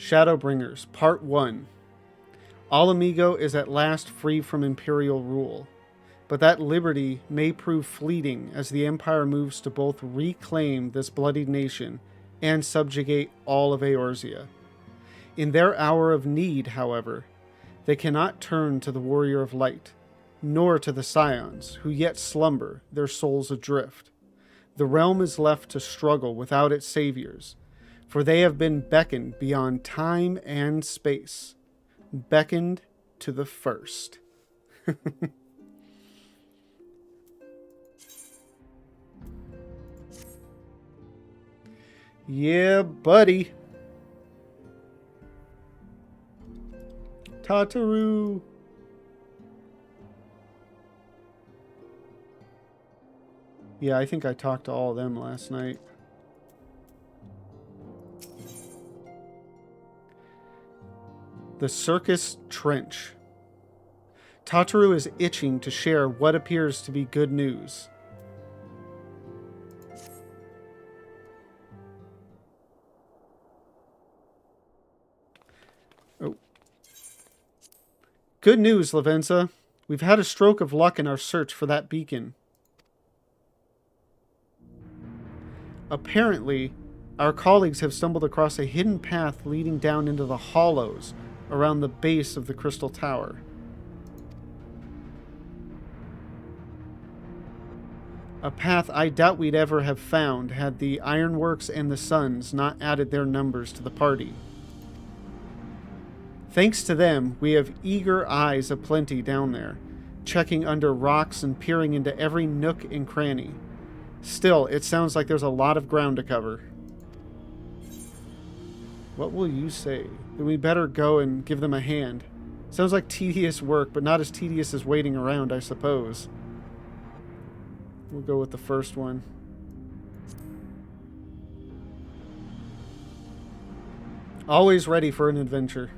Shadowbringers, Part 1. All Amigo is at last free from Imperial rule, but that liberty may prove fleeting as the Empire moves to both reclaim this bloodied nation and subjugate all of Eorzea. In their hour of need, however, they cannot turn to the Warrior of Light, nor to the Scions, who yet slumber, their souls adrift. The realm is left to struggle without its saviors, for they have been beckoned beyond time and space, beckoned to the first. Yeah, buddy. Tataru. Yeah, I think I talked to all of them last night. The Circus Trench. Tataru is itching to share what appears to be good news. Oh. Good news, Lavenza. We've had a stroke of luck in our search for that beacon. Apparently, our colleagues have stumbled across a hidden path leading down into the hollows around the base of the Crystal Tower. A path I doubt we'd ever have found had the Ironworks and the Suns not added their numbers to the party. Thanks to them, we have eager eyes aplenty down there, checking under rocks and peering into every nook and cranny. Still, it sounds like there's a lot of ground to cover. What will you say? Then we better go and give them a hand. Sounds like tedious work, but not as tedious as waiting around, I suppose. We'll go with the first one. Always ready for an adventure.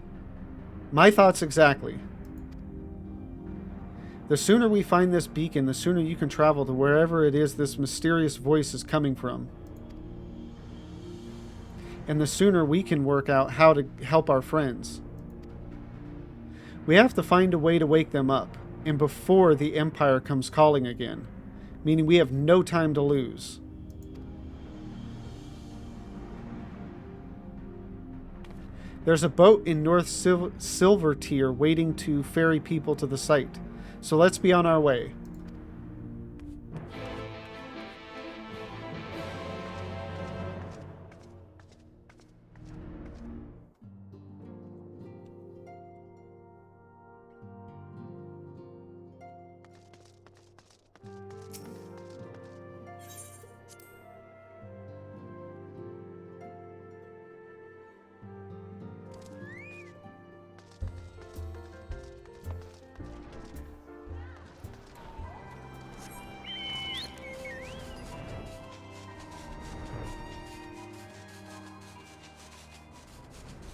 My thoughts exactly. The sooner we find this beacon, the sooner you can travel to wherever it is this mysterious voice is coming from. And the sooner we can work out how to help our friends. We have to find a way to wake them up, and before the Empire comes calling again, meaning we have no time to lose. There's a boat in North Silvertier waiting to ferry people to the site. So let's be on our way.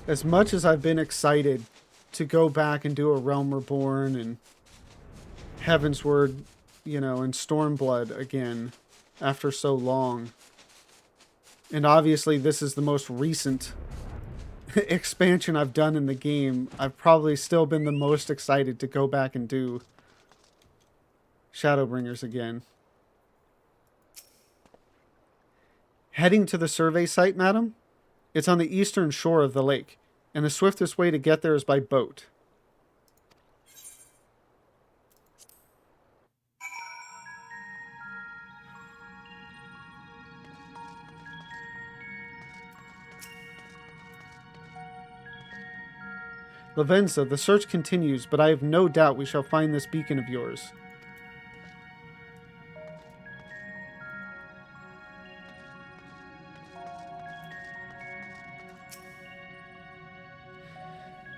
As much as I've been excited to go back and do a Realm Reborn and Heavensward, you know, and Stormblood again after so long. And obviously this is the most recent expansion I've done in the game. I've probably still been the most excited to go back and do Shadowbringers again. Heading to the survey site, madam? It's on the eastern shore of the lake, and the swiftest way to get there is by boat. Lavenza, the search continues, but I have no doubt we shall find this beacon of yours.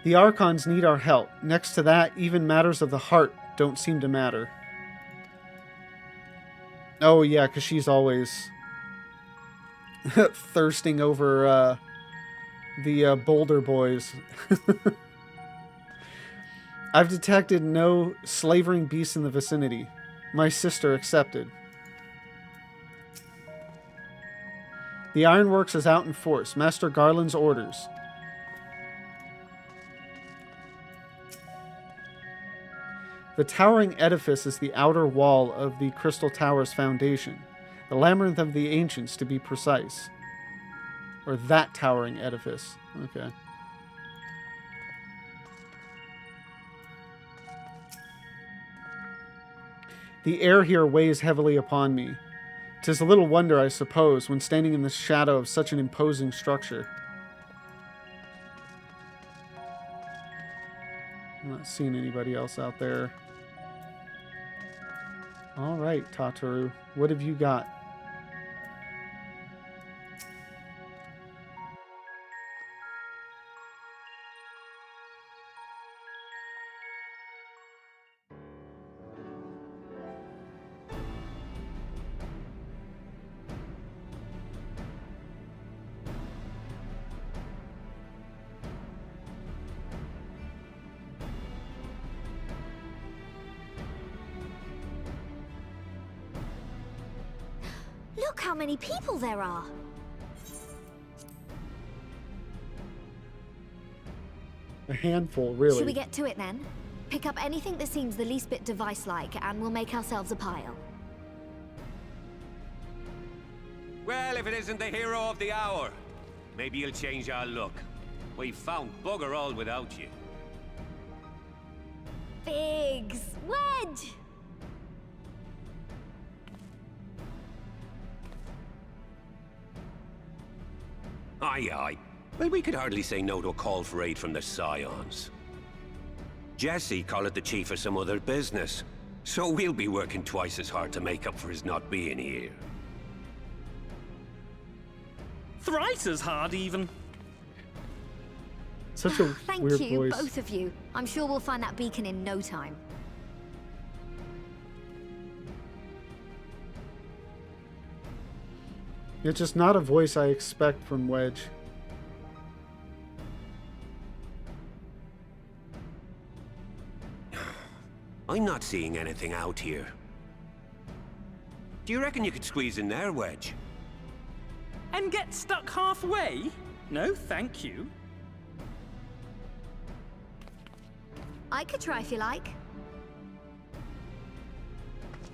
The Archons need our help. Next to that, even matters of the heart don't seem to matter. Oh yeah, because she's always thirsting over the Boulder Boys. I've detected no slavering beasts in the vicinity. My sister accepted. The Ironworks is out in force. Master Garland's orders. The towering edifice is the outer wall of the Crystal Tower's foundation. The Labyrinth of the Ancients, to be precise. Or that towering edifice. Okay. The air here weighs heavily upon me. 'Tis a little wonder, I suppose, when standing in the shadow of such an imposing structure. I'm not seeing anybody else out there. All right, Tataru, what have you got? Look how many people there are! A handful, really. Should we get to it then? Pick up anything that seems the least bit device-like, and we'll make ourselves a pile. Well, if it isn't the hero of the hour, maybe you'll change our look. We've found bugger all without you. Biggs! Wedge! Aye, aye. Well, we could hardly say no to a call for aid from the Scions. Jesse called it the chief of some other business, so we'll be working twice as hard to make up for his not being here. Thrice as hard, even. Such a Thank weird you, voice. both of you. I'm sure we'll find that beacon in no time. It's just not a voice I expect from Wedge. I'm not seeing anything out here. Do you reckon you could squeeze in there, Wedge? And get stuck halfway? No, thank you. I could try if you like.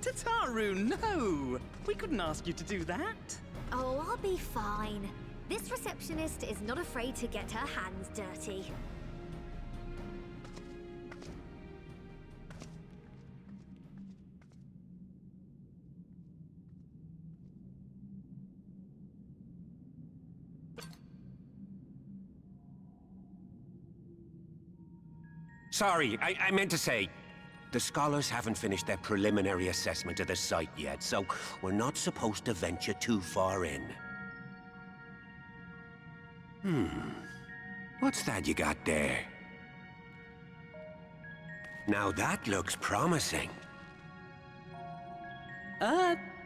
Tataru, no! We couldn't ask you to do that. Oh, I'll be fine. This receptionist is not afraid to get her hands dirty. Sorry, I meant to say, the scholars haven't finished their preliminary assessment of the site yet, so we're not supposed to venture too far in. What's that you got there? Now that looks promising.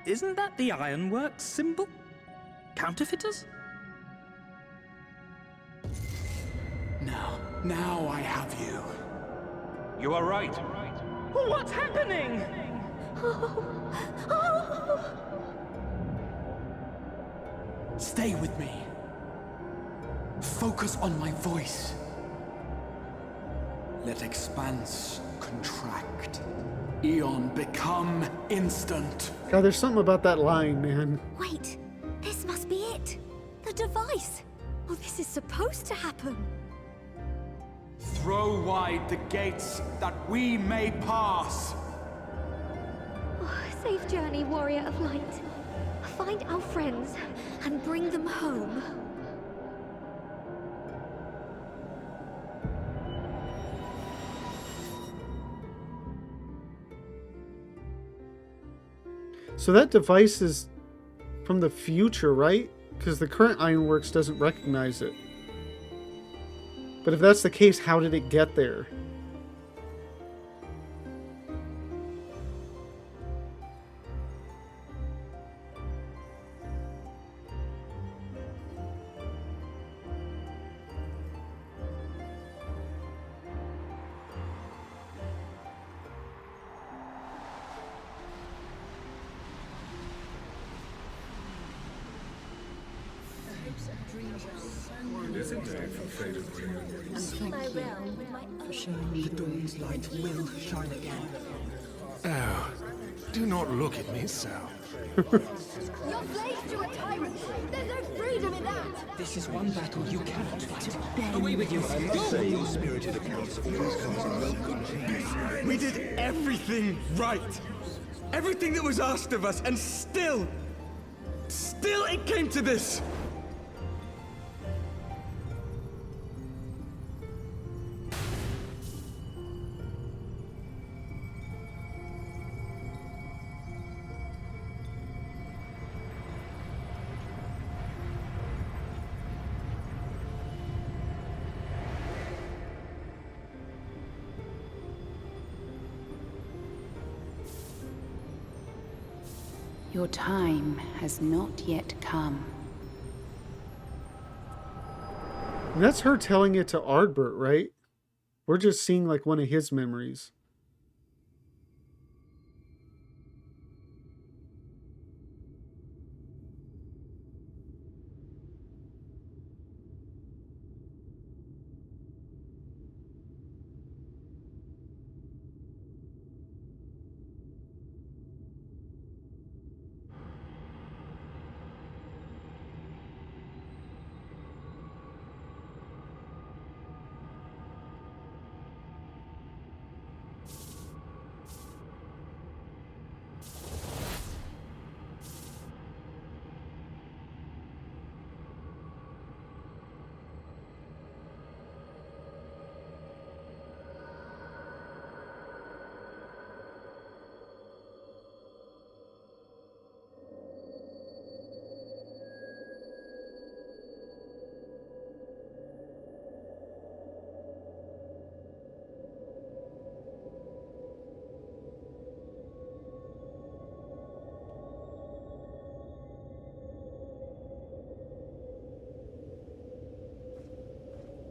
Isn't that the Ironworks symbol? Counterfeiters? Now I have you. You are right. What's happening? Stay with me. Focus on my voice. Let expanse contract. Eon become instant. God, there's something about that line, man. Wait, this must be it. The device. Oh, this is supposed to happen. Throw wide the gates that we may pass. Oh, safe journey, warrior of light. Find our friends and bring them home. So that device is from the future, right? Because the current Ironworks doesn't recognize it. But if that's the case, how did it get there? The dawn's light will shine again. Oh, do not look at me so. You're slaves to a tyrant. There's no freedom in that. This is one battle you cannot fight. Away with you. We did everything right. Everything that was asked of us, and still it came to this. Your time has not yet come. And that's her telling it to Ardbert, right? We're just seeing like one of his memories.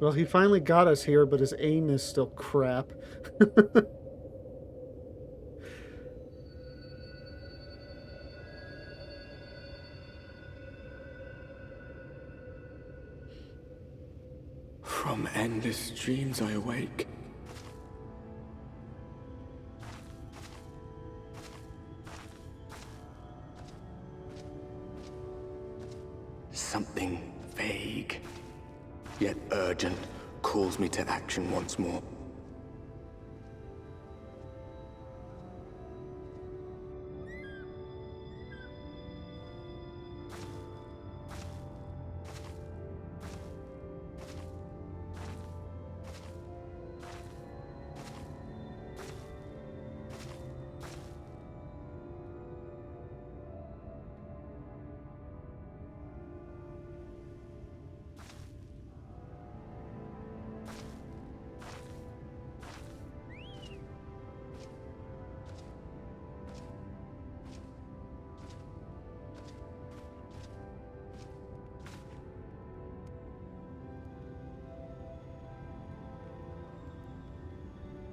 Well, he finally got us here, but his aim is still crap. From endless dreams I awake. Something vague, yet urgent, calls me to action once more.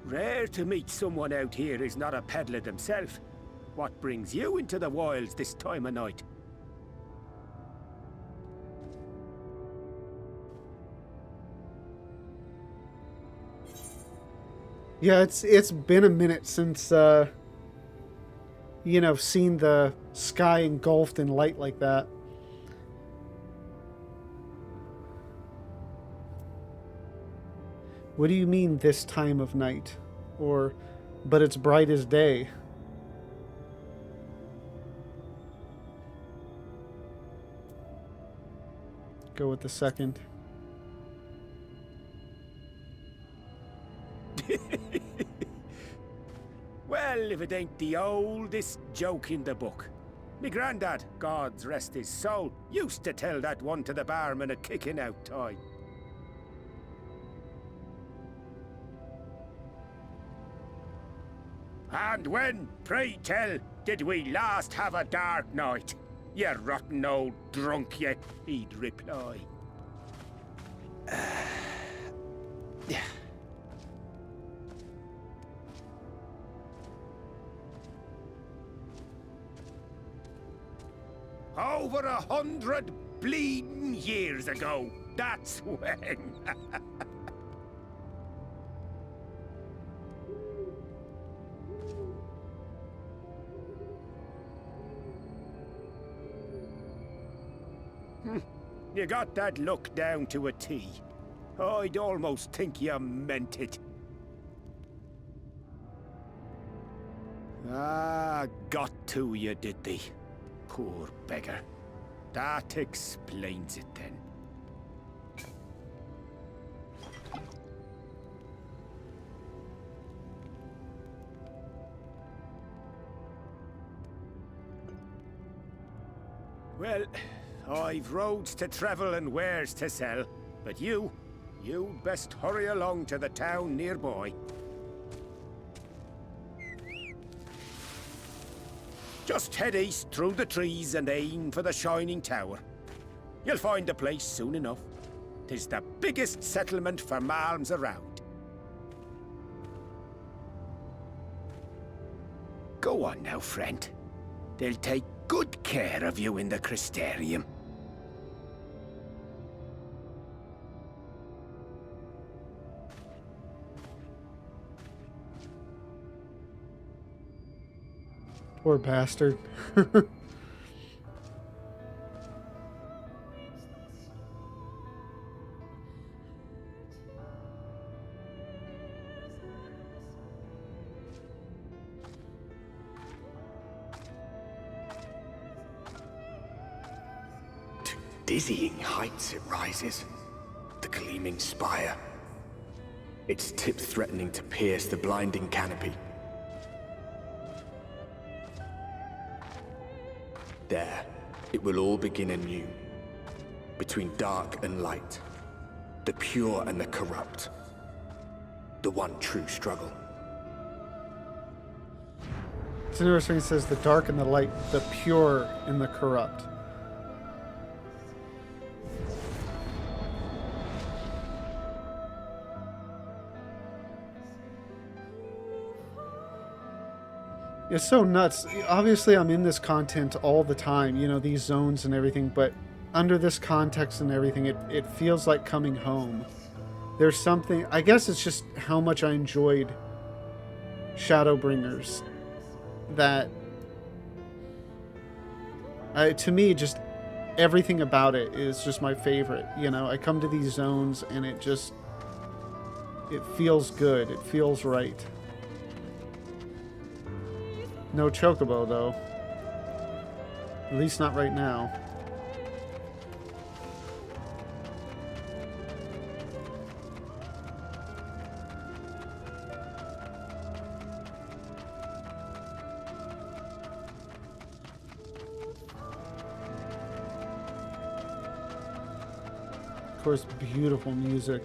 Rare to meet someone out here who's not a peddler themselves. What brings you into the wilds this time of night? Yeah, it's been a minute since you know, seen the sky engulfed in light like that. What do you mean this time of night? Or, but it's bright as day. Go with the second. Well, if it ain't the oldest joke in the book. Me grandad, God's rest his soul, used to tell that one to the barman at kicking out time. And when, pray tell, did we last have a dark night? You rotten old drunk, you, he'd reply. Over 100 bleeding years ago, that's when. You got that look down to a T. I'd almost think you meant it. Ah, got to you, did they? Poor beggar. That explains it then. Well, I've roads to travel and wares to sell, but you'd best hurry along to the town nearby. Just head east through the trees and aim for the Shining Tower. You'll find the place soon enough. 'Tis the biggest settlement for malms around. Go on now, friend. They'll take good care of you in the Crystarium. Poor bastard. To dizzying heights it rises, the gleaming spire. Its tip threatening to pierce the blinding canopy. There, it will all begin anew. Between dark and light. The pure and the corrupt. The one true struggle. It's interesting it says the dark and the light, the pure and the corrupt. It's so nuts. Obviously, I'm in this content all the time, you know, these zones and everything, but under this context and everything, it feels like coming home. There's something, I guess it's just how much I enjoyed Shadowbringers that, to me, just everything about it is just my favorite. You know, I come to these zones and it feels good. It feels right. No chocobo, though. At least not right now. Of course, beautiful music.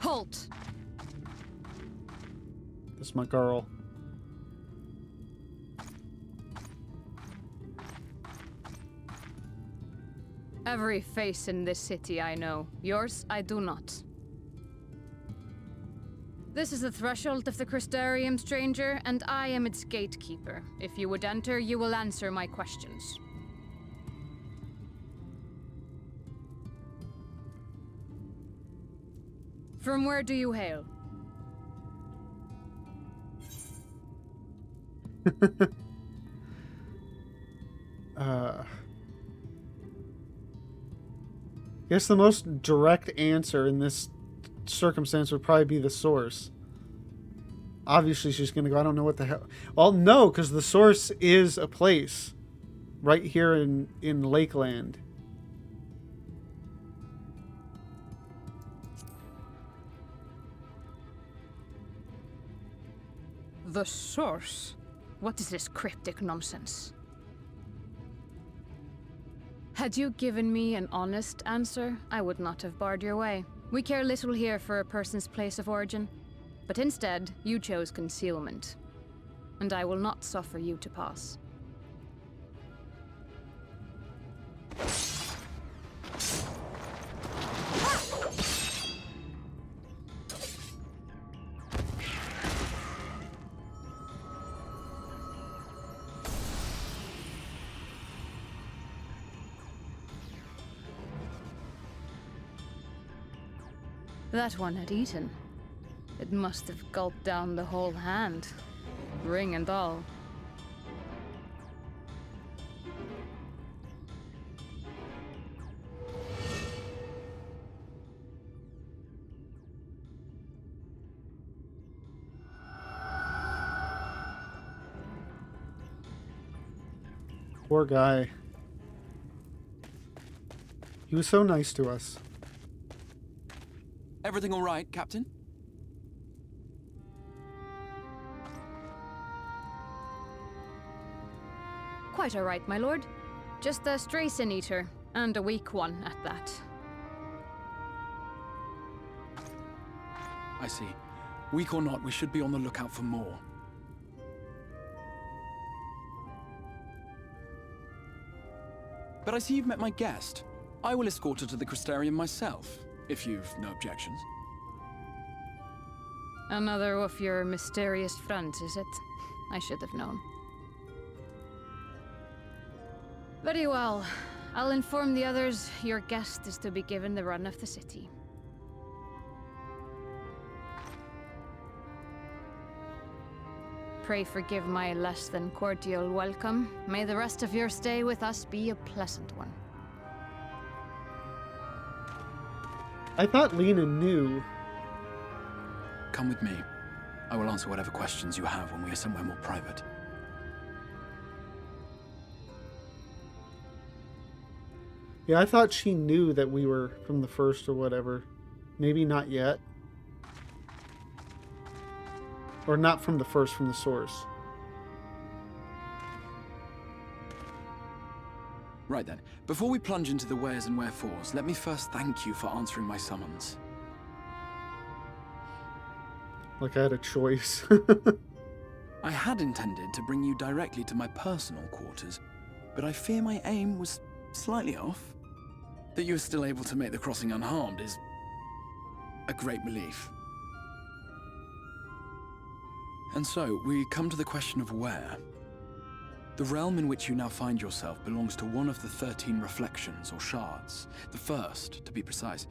Halt! That's my girl. Every face in this city I know. Yours, I do not. This is the threshold of the Crystarium, stranger, and I am its gatekeeper. If you would enter, you will answer my questions. From where do you hail? Guess the most direct answer in this circumstance would probably be the source. Obviously, she's going to go, I don't know what the hell. Well, no, because the source is a place right here in Lakeland. The source? What is this cryptic nonsense? Had you given me an honest answer, I would not have barred your way. We care little here for a person's place of origin, but instead, you chose concealment. And I will not suffer you to pass. That one had eaten. It must have gulped down the whole hand, ring and all. Poor guy. He was so nice to us. Everything all right, Captain? Quite all right, my lord. Just a stray sin eater, and a weak one at that. I see. Weak or not, we should be on the lookout for more. But I see you've met my guest. I will escort her to the Crystarium myself, if you've no objections. Another of your mysterious fronts, is it? I should have known. Very well. I'll inform the others your guest is to be given the run of the city. Pray forgive my less than cordial welcome. May the rest of your stay with us be a pleasant one. I thought Lena knew. Come with me. I will answer whatever questions you have when we are somewhere more private. Yeah, I thought she knew that we were from the first or whatever. Maybe not yet. Or not from the first, from the source. Right then. Before we plunge into the wheres and wherefores, let me first thank you for answering my summons. Like I had a choice. I had intended to bring you directly to my personal quarters, but I fear my aim was slightly off. That you were still able to make the crossing unharmed is a great relief. And so, we come to the question of where. The realm in which you now find yourself belongs to one of the 13 reflections, or shards. The first, to be precise,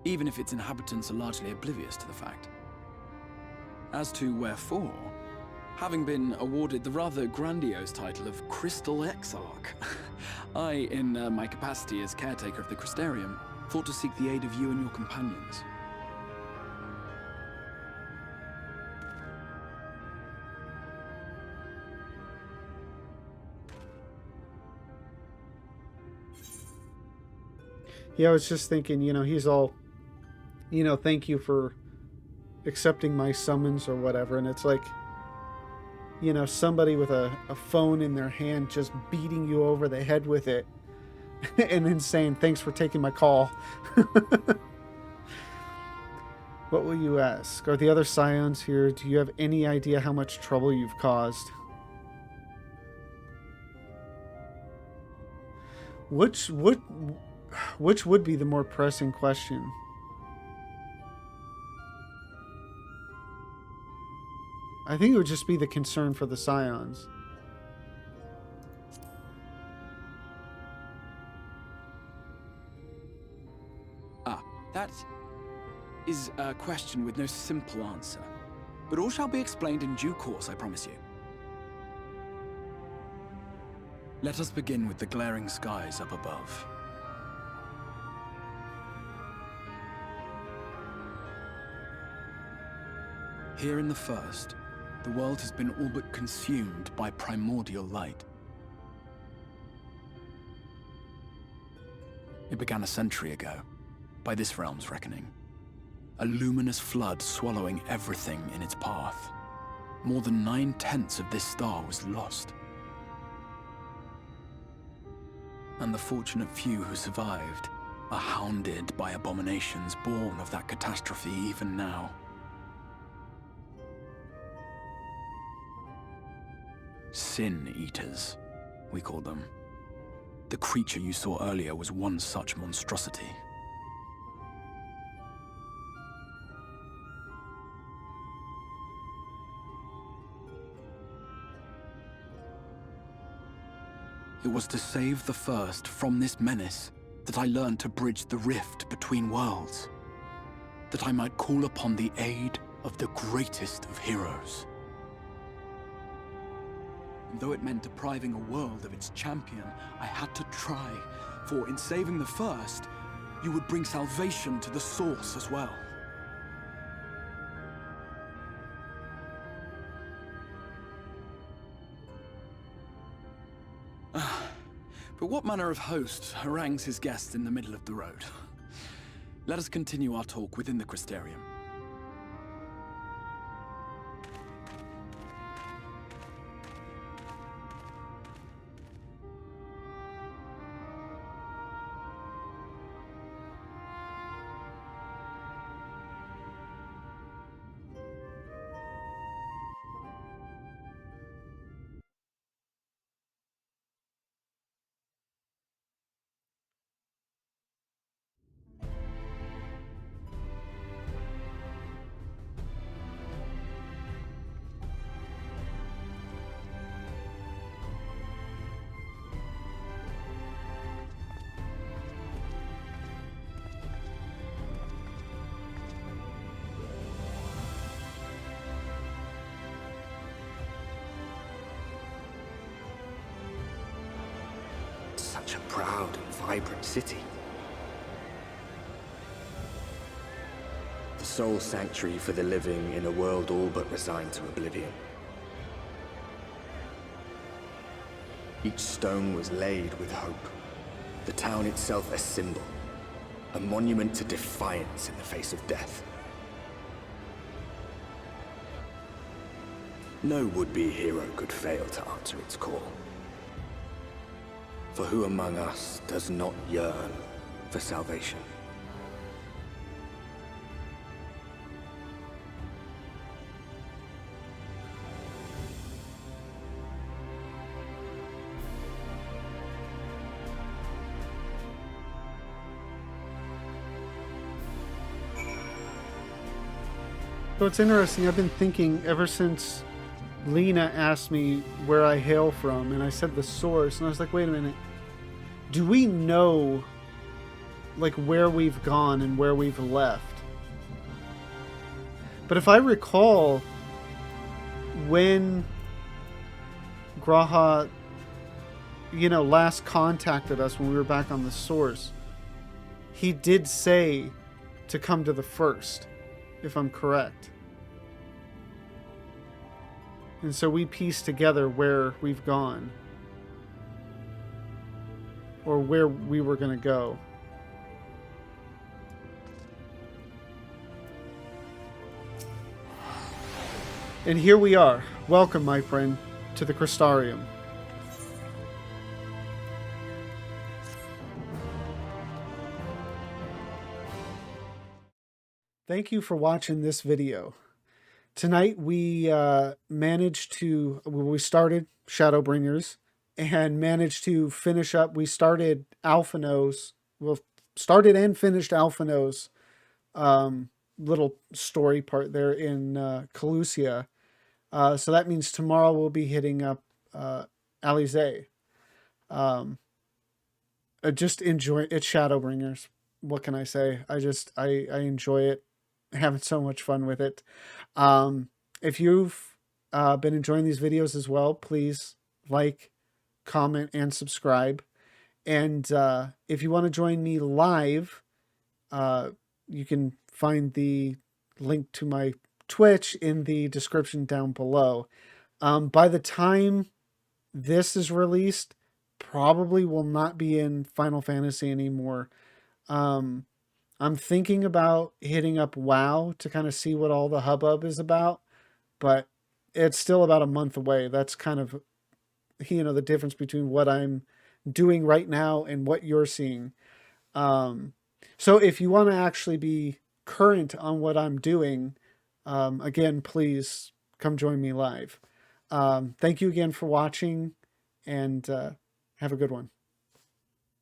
even if its inhabitants are largely oblivious to the fact. As to wherefore, having been awarded the rather grandiose title of Crystal Exarch, I, in my capacity as caretaker of the Crystarium, thought to seek the aid of you and your companions. Yeah, I was just thinking, you know, he's all, you know, thank you for accepting my summons or whatever. And it's like, you know, somebody with a phone in their hand just beating you over the head with it and then saying, thanks for taking my call. What will you ask? Are the other scions here? Do you have any idea how much trouble you've caused? Which would be the more pressing question? I think it would just be the concern for the scions. That is a question with no simple answer. But all shall be explained in due course, I promise you. Let us begin with the glaring skies up above. Here in the first, the world has been all but consumed by primordial light. It began a century ago, by this realm's reckoning. A luminous flood swallowing everything in its path. More than 9/10 of this star was lost. And the fortunate few who survived are hounded by abominations born of that catastrophe even now. Sin Eaters, we call them. The creature you saw earlier was one such monstrosity. It was to save the first from this menace that I learned to bridge the rift between worlds. that I might call upon the aid of the greatest of heroes. And though it meant depriving a world of its champion, I had to try, for in saving the first, you would bring salvation to the source as well. But what manner of host harangues his guests in the middle of the road? Let us continue our talk within the Crystarium. Such a proud and vibrant city. The sole sanctuary for the living in a world all but resigned to oblivion. Each stone was laid with hope. The town itself a symbol, a monument to defiance in the face of death. No would-be hero could fail to answer its call. For who among us does not yearn for salvation? So it's interesting, I've been thinking ever since Lena asked me where I hail from, and I said the source, and I was like, wait a minute. Do we know, like, where we've gone and where we've left? But if I recall, when Graha, last contacted us when we were back on the source, he did say to come to the first, if I'm correct. And so we pieced together where we've gone. Or where we were going to go. And here we are. Welcome, my friend, to the Crystarium. Thank you for watching this video. Tonight we we started Shadowbringers and managed to finish up. We started Alphino's, started and finished Alphino's little story part there in Calusia. So that means tomorrow we'll be hitting up Alize. Just enjoy it's Shadowbringers. What can I say? I enjoy it. Having so much fun with it. If you've been enjoying these videos as well, please like, comment, and subscribe. And if you want to join me live, you can find the link to my Twitch in the description down below. By the time this is released, probably will not be in Final Fantasy anymore. I'm thinking about hitting up WoW to kind of see what all the hubbub is about, but it's still about a month away. That's kind of, the difference between what I'm doing right now and what you're seeing. So if you want to actually be current on what I'm doing, again, please come join me live. Thank you again for watching, and have a good one.